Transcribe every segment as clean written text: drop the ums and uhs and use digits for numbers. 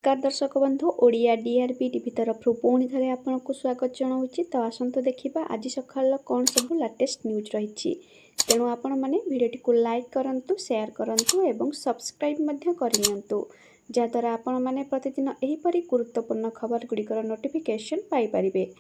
नमस्कार दर्शक बंधु ओडिया डीआरपी टीवी तरफ पुणी थे आपको स्वागत जनाऊँगी। तो आसतु देखा आज सकाल कौन सब लेटेस्ट न्यूज रही। तेणु आपण मैंने भिडियोटी को लाइक करूँ, शेयर करूँ और सब्सक्राइब करनी, जहाँद्वारा आपण मैंने प्रतिदिन एहीपरि गुरुत्वपूर्ण खबर गुड़िकर नोटिफिकेशन पाइपर।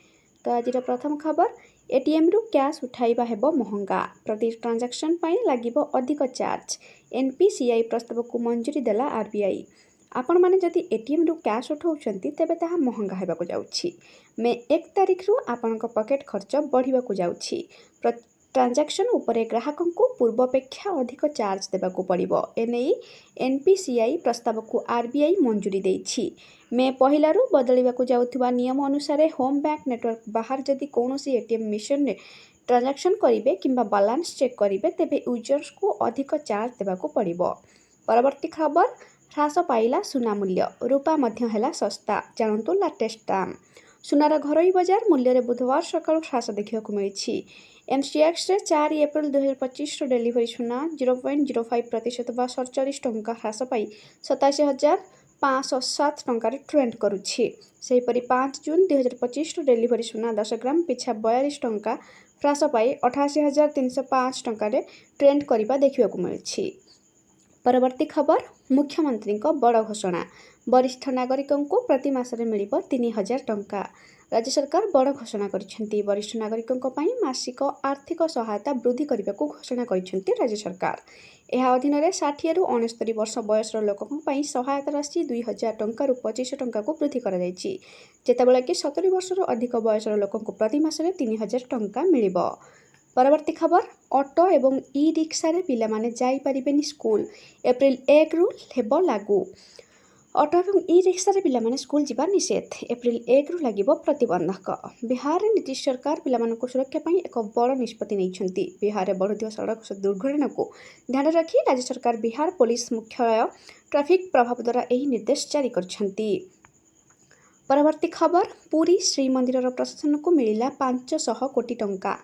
तो आज प्रथम खबर, एटीएम रु कैश उठाइबा हेबो महंगा, प्रति ट्रांजैक्शन पाई लागिबो अधिक चार्ज। एनपीसीआई प्रस्ताव को मंजूरी देला आरबीआई। आपण मैंने जदि एटीएम रु कैश उठाउछंती तेबे ताहा महंगा हेबाकु जाउछि। मे 1 तारिख रु आपनक पॉकेट खर्च बढ़िबाकु जाउछि। ट्रांजैक्शन उपरे ग्राहकों को पूर्वापेक्षा अधिक चार्ज देबाकु पड़िबो। एनेई एनपीसीआई प्रस्ताव को आरबीआई मंजूरी देइछि। मे पहिला रु बदलिबाकु जाउथिबा नियम अनुसार होम बैंक नेटवर्क बाहर जदि कौनसी एटीएम मशीन रे ट्रांजैक्शन करिवे किंबा बैलेंस चेक करिवे तेबे यूजर्स को अधिक चार्ज देबाकु पड़िबो। परवर्ती खबर, ह्रास पाइला सुना मूल्य, रूपा मध्य हैला सस्ता। जानतु लेटेस्ट दाम। सुनार घरोई बजार मूल्य रे बुधवार सकाळु ह्रास देखिବାକୁ मिलिछि। एमसीएक्स रे 4 एप्रिल 2025 डेलीवरी सुना 0.05% बा 47 टंका ह्रास पाई 87,507 टंका रे ट्रेंड करुछि। सेहीपरि 5 जून 2025 डेलीवरी सुना 10 ग्राम पिछा 42 टंका ह्रास पाई 88,305 टंका रे ट्रेंड करिबा देखिବାକୁ मिलिछि। परवर्ती खबर, मुख्यमंत्री बड़ घोषणा, वरिष्ठ नागरिकों को प्रति मासरे मिलिबो 3,000 टंका। राज्य सरकार बड़ घोषणा करिसेंती। वरिष्ठ नागरिकों पई मासिक आर्थिक सहायता वृद्धि करने को घोषणा करिसेंती राज्य सरकार। यह अधीन में 60 रु 69 वर्ष बयसर लोकों पई सहायता राशि 2,000 टंका रु 25 टंका को वृद्धि करा जायछि। जेतेबेले कि 70 वर्ष रु अधिक बयसर लोकों को प्रति मासरे 3,000 टंका मिलिबो। परवर्ती खबर, ऑटो एवं ई रिक्शा रे पिला माने जाई परिबेनी स्कूल, एप्रिल 1 रु हेबो लागू। ऑटो एवं ई रिक्शा रे पिला माने स्कूल जीवा निषेध, एप्रिल 1 रु लागिबो प्रतिबंधक। बिहार रे नीतीश सरकार पिला मानक सुरक्षा पई एक बड़ निष्पत्ति नैछंती। बिहार रे बढ़ुथिबा सड़क दुर्घटना को ध्यान रखी राज्य सरकार बिहार पुलिस मुख्यालय ट्रैफिक प्रभाव द्वारा एही निर्देश जारी करछंती। परवर्ती खबर, पुरी श्रीमंदिर प्रशासन को मिलिला 500 कोटी टंका।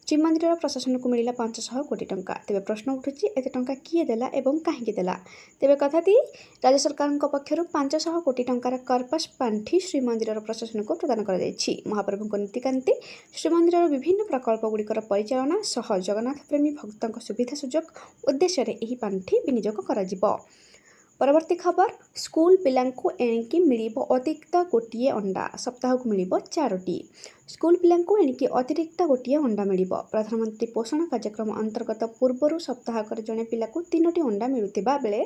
श्रीमंदिर प्रशासन को मिलिला 500 कोटी टंका। तेबे प्रश्न उठुछि एते टंका किए देला एवं काहेकि देला। तेबे कथाती राज्य सरकार पक्षर 500 कोटी टंकार कर्पस पांठी श्रीमंदिर प्रशासन को प्रदान कर जायछि। महाप्रभु नीतिकांति श्रीमंदिर विभिन्न प्रकल्प गुड़िकर परिचालना सह जगन्नाथ प्रेमी भक्तों सुविधा सुजोग उद्देश्य एही पांठी विनियोग करा जिवो। परवर्ती खबर, स्कूल पिलांकु एणिकी मिलिबो अतिरिक्त गोटिए अंडा, सप्ताह को मिलिबो 4टी। स्कूल पिलांकु एणिकी अतिरिक्त गोटिए अंडा मिलिबो। प्रधानमंत्री पोषण कार्यक्रम अंतर्गत पूर्वरु सप्ताहकर जने पिलाकु 3टी अंडा मिलुथिबा बेले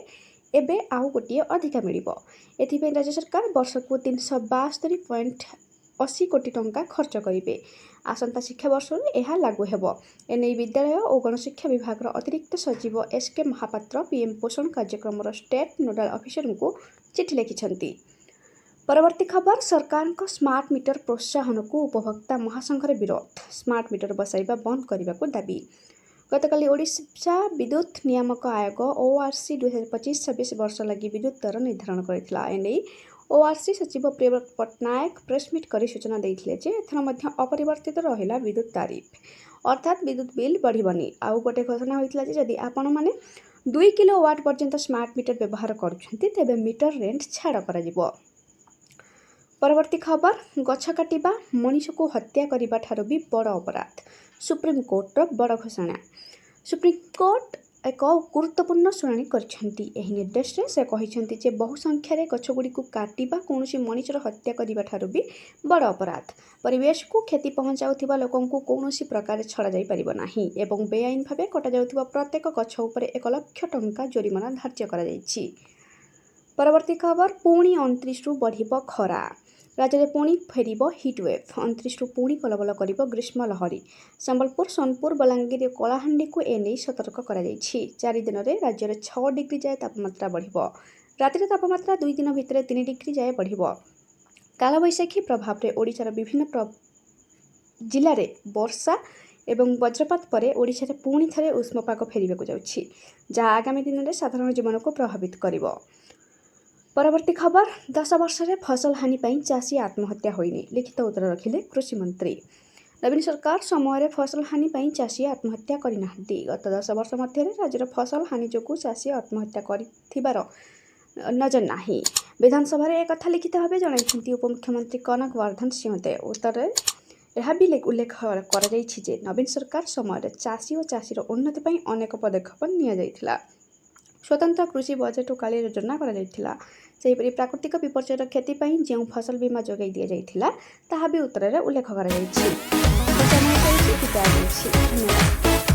एबे आउ गोटिए अधिक मिलिबो। एथिपे राज्य सरकार वर्षकु 372.80 कोटी टंका खर्च करिवे। आसंता शिक्षा वर्ष यह लागू हेबो। एने विद्यालय और गणशिक्षा विभाग अतिरिक्त सचिव एसके महापात्र पीएम पोषण कार्यक्रम स्टेट नोडाल ऑफिसर को चिठी लिखिछंती। परवर्ती खबर, सरकार को स्मार्ट मीटर प्रोत्साहन को उपभोक्ता महासंघ विरोध, स्मार्ट मीटर बसाइबा बंद करने को दाबी। गतकाली ओडिशा विद्युत नियामक आयोग ओआरसी 2025-26 वर्ष लगी विद्युत दर निर्धारण करथिला। एने ओआरसी सचिव प्रियव्रत पट्टनायक प्रेसमिट कर सूचना देते एथर मध्य अपरिवर्तित रहिला विद्युत तारिफ, अर्थात विद्युत बिल बढ़िबनी। आउ गोटे घोषणा होइतिला जे जदि आपण माने 2 किलोवाट पर्यंत स्मार्ट मीटर व्यवहार करुछंती तेबे मीटर रेंट छाड़ करा जिवो। परवर्ती खबर, गछ काटिबा मनीष को हत्या करिबा ठारो भी बड़ अपराध, सुप्रीम कोर्ट बड़ घोषणा। सुप्रीम कोर्ट एक गुरुत्वपूर्ण शुणाणी करछंती। एही निर्देश रे से कहिछंती जे बहु संख्या रे गछगुडी को काटिबा कोनोसी मनीषर हत्या करिबा ठारो भी बड़ अपराध। परिवेश को क्षति पहुंचाउथिबा लोकन को कोनोसी प्रकार छड़ा जाई परिबो नाही एवं बेआईन भाबे कटा जाउथिबा प्रत्येक गछ उपरे 1 लाख टंका जरिमाना धार्य करा जायछि। परवर्ती खबर, पुणी 29 रु बढ़िबो खरा, राज्य में पुणी फेरिबो हिटवेव, 29 रु पुणी कलबल करिबो ग्रीष्म लहरी। संबलपुर, सोनपुर, बलांगीर, कलाहांडी को एने सतर्क करा जायछि। 4 दिन में राज्य में 6 डिग्री जाए तापमात्रा बढ़िबो। रातिर तापमात्रा 2 दिन भितर 3 डिग्री जाए बढ़िबो। कालबैशाखी प्रभाव रे ओडिशार विभिन्न जिले में वर्षा एवं वज्रपात पर ओडिशा रे पुणी थरे उष्मपाग फेरिबाकु जाउछि, जहाँ आगामी दिन में साधारण जीवन को प्रभावित करिबो। परवर्ती खबर, 10 वर्ष में फसल हानि पाई चाषी आत्महत्या होइनी, लिखित उत्तर रखिले कृषि मंत्री। नवीन सरकार समय फसल हानि पाई चाषी आत्महत्या करिनाहांती। गत 10 वर्ष मध्य राज्यर फसल हानि जोगु चाषी आत्महत्या करिथिबार ନଜର ନାହିଁ। ବିଧାନସଭାରେ ଏକଥା ଲିଖିତ ଭାବେ ଜଣାଇଛନ୍ତି ଉପମୁଖ୍ୟମନ୍ତ୍ରୀ କନକ ବର୍ଦ୍ଧନ ସିଂହଦେଓ। ଉତ୍ତରରେ ଏହା ବି ଉଲ୍ଲେଖ କରାଯାଇଛି ଯେ ନବୀନ ସରକାର ସମୟରେ ଚାଷୀ ଓ ଚାଷୀର ଉନ୍ନତି ପାଇଁ ଅନେକ ପଦକ୍ଷେପ ନିଆଯାଇଥିଲା। ସ୍ୱତନ୍ତ୍ର କୃଷି ବଜେଟ୍ ଓ କାଳିଆ ଯୋଜନା କରାଯାଇଥିଲା। ସେହିପରି ପ୍ରାକୃତିକ ବିପର୍ଯ୍ୟୟର କ୍ଷତି ପାଇଁ ଯେଉଁ ଫସଲ ବୀମା ଯୋଗାଇ ଦିଆଯାଇଥିଲା ତାହା ବି ଉତ୍ତରରେ ଉଲ୍ଲେଖ କରାଯାଇଛି। ବିଦାୟ ନେଉଛି। ଧନ୍ୟବାଦ।